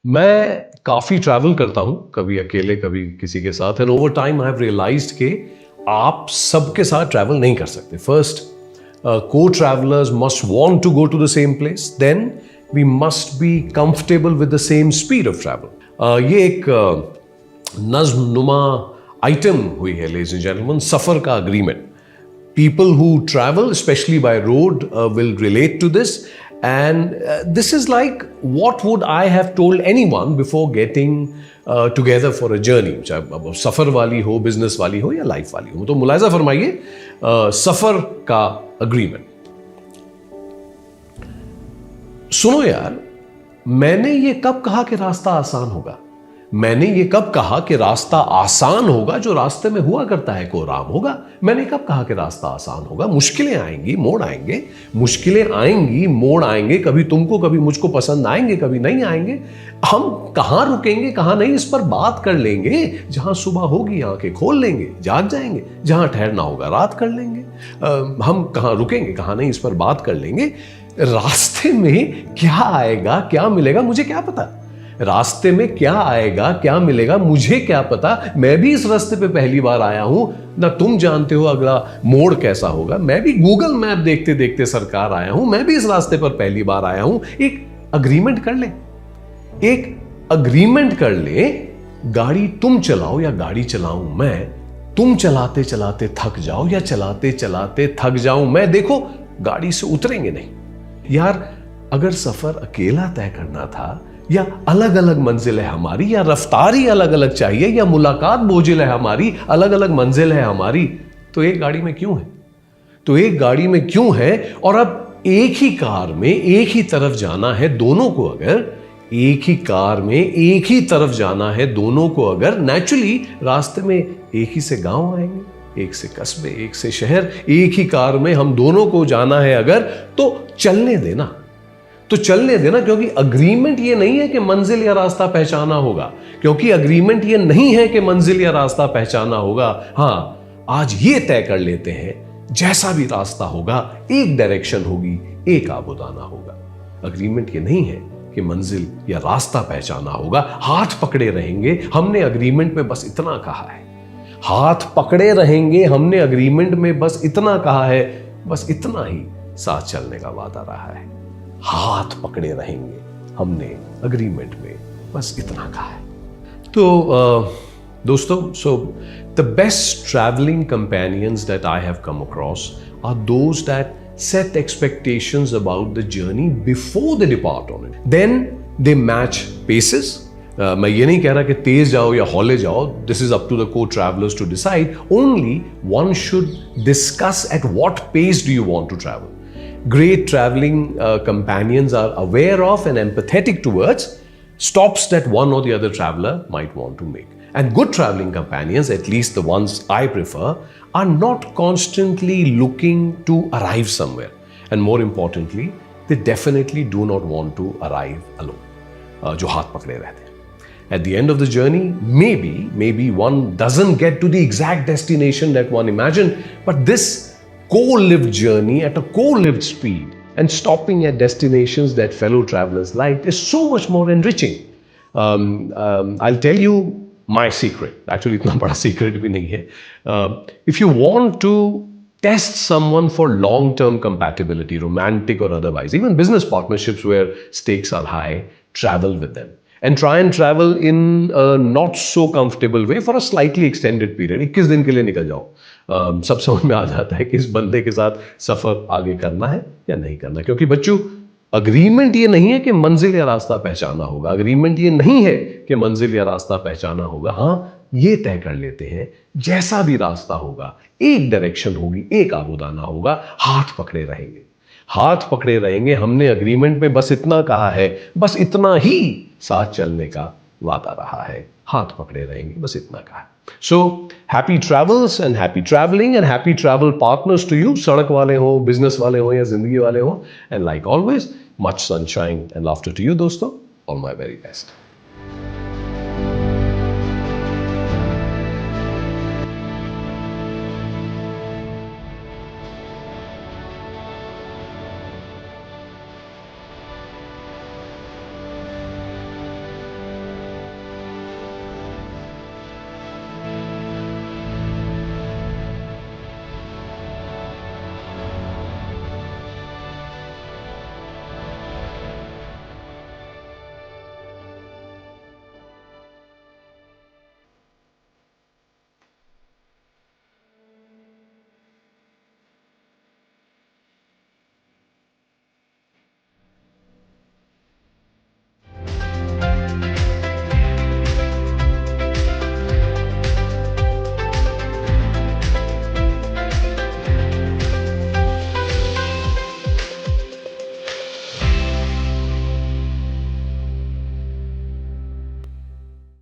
मैं काफ़ी ट्रैवल करता हूँ, कभी अकेले कभी किसी के साथ, and over time I have realized कि आप सबके साथ ट्रैवल नहीं कर सकते। फर्स्ट, को travelers must want to go to the same place, then we must be comfortable with the same speed of travel. ये एक नज्म नुमा आइटम हुई है लेडीज एंड जेंटलमैन, सफ़र का agreement. People who travel, especially by road, will relate to this. And this is like what would I have told anyone before getting together for a journey, चाहे सफ़र वाली हो, business वाली हो या life वाली हो। तो मुलायजा फरमाइए, सफ़र का अग्रीमेंट। सुनो यार, मैंने ये कब कहा कि रास्ता आसान होगा? मैंने ये कब कहा कि रास्ता आसान होगा? जो रास्ते में हुआ करता है को आराम होगा। मैंने कब कहा कि रास्ता आसान होगा? मुश्किलें आएंगी, मोड़ आएंगे, मुश्किलें आएंगी, मोड़ आएंगे, कभी तुमको कभी मुझको पसंद आएंगे, कभी नहीं आएंगे। हम कहाँ रुकेंगे कहाँ नहीं, इस पर बात कर लेंगे। जहां सुबह होगी आंखें खोल लेंगे, जाग जाएंगे। जहां ठहरना होगा रात कर लेंगे। हम कहाँ रुकेंगे कहाँ नहीं, इस पर बात कर लेंगे। रास्ते में क्या आएगा क्या मिलेगा मुझे क्या पता? रास्ते में क्या आएगा क्या मिलेगा मुझे क्या पता? मैं भी इस रास्ते पे पहली बार आया हूं, ना तुम जानते हो अगला मोड़ कैसा होगा। मैं भी गूगल मैप देखते देखते सरकार आया हूं, मैं भी इस रास्ते पर पहली बार आया हूं। एक अग्रीमेंट कर ले, एक अग्रीमेंट कर ले। गाड़ी तुम चलाओ या गाड़ी चलाऊं मैं, तुम चलाते चलाते थक जाओ या चलाते चलाते थक जाऊं मैं, देखो गाड़ी से उतरेंगे नहीं। यार, अगर सफर अकेला तय करना था, या अलग अलग मंजिल है हमारी, या रफ्तारी अलग अलग चाहिए, या मुलाकात बोझिल है हमारी, अलग अलग मंजिल है हमारी, तो एक गाड़ी में क्यों है? तो एक गाड़ी में क्यों है? और अब एक ही कार में एक ही तरफ जाना है दोनों को। अगर एक ही कार में एक ही तरफ जाना है दोनों को, अगर नेचुरली रास्ते में एक ही से गांव आएंगे, एक से कस्बे, एक से शहर। एक ही कार में हम दोनों को जाना है अगर, तो चलने देना, तो चलने देना। क्योंकि अग्रीमेंट ये नहीं है कि मंजिल या रास्ता पहचाना होगा, क्योंकि अग्रीमेंट ये नहीं है कि मंजिल या रास्ता पहचाना होगा। हां, आज ये तय कर लेते हैं, जैसा भी रास्ता होगा एक डायरेक्शन होगी, एक आबोदाना होगा। अग्रीमेंट ये नहीं है कि मंजिल या रास्ता पहचाना होगा। हाथ पकड़े रहेंगे, हमने अग्रीमेंट में बस इतना कहा है। हाथ पकड़े रहेंगे, हमने अग्रीमेंट में बस इतना कहा है, बस इतना ही साथ चलने का वादा रहा है। हाथ पकड़े रहेंगे, हमने अग्रीमेंट में बस इतना कहा है। तो दोस्तों, so the best traveling companions that I have come across are those that set expectations about the journey before they depart on it. Then they match paces. मैं ये नहीं कह रहा कि तेज जाओ या हौले जाओ, this is up to the co-travelers to decide. Only one should discuss at what pace do you want to travel. Great traveling companions are aware of and empathetic towards stops that one or the other traveler might want to make. And good traveling companions, at least the ones I prefer, are not constantly looking to arrive somewhere. And more importantly, they definitely do not want to arrive alone. जो हाथ पकड़े रहते हैं. At the end of the journey, maybe one doesn't get to the exact destination that one imagined, but this co-lived journey at a co-lived speed and stopping at destinations that fellow travelers liked is so much more enriching. I'll tell you my secret. Actually, इतना बड़ा secret भी नहीं है. If you want to test someone for long-term compatibility, romantic or otherwise, even business partnerships where stakes are high, travel with them. And try and travel in a not so comfortable way for a slightly extended period. 21 दिन के लिए निकल जाओ. सब समझ में आ जाता है कि इस बंदे के साथ सफर आगे करना है या नहीं करना. क्योंकि बच्चों, अग्रीमेंट ये नहीं है कि मंजिल या रास्ता पहचाना होगा. अग्रीमेंट ये नहीं है कि मंजिल या रास्ता पहचाना होगा. हां, ये तय कर लेते हैं, जैसा भी रास्ता होगा एक डायरेक्शन होगी, एक आबोदाना होगा. हाथ पकड़े रहेंगे, हाथ पकड़े रहेंगे. हमने अग्रीमेंट में बस इतना कहा है, बस इतना ही साथ चलने का वादा रहा है. हाथ पकड़े रहेंगे, बस इतना कहा. So happy travels and happy traveling and happy travel partners to you. सड़क वाले हो, बिजनेस वाले हो या जिंदगी वाले हो. And like always, much sunshine and laughter to you दोस्तों. All my very best.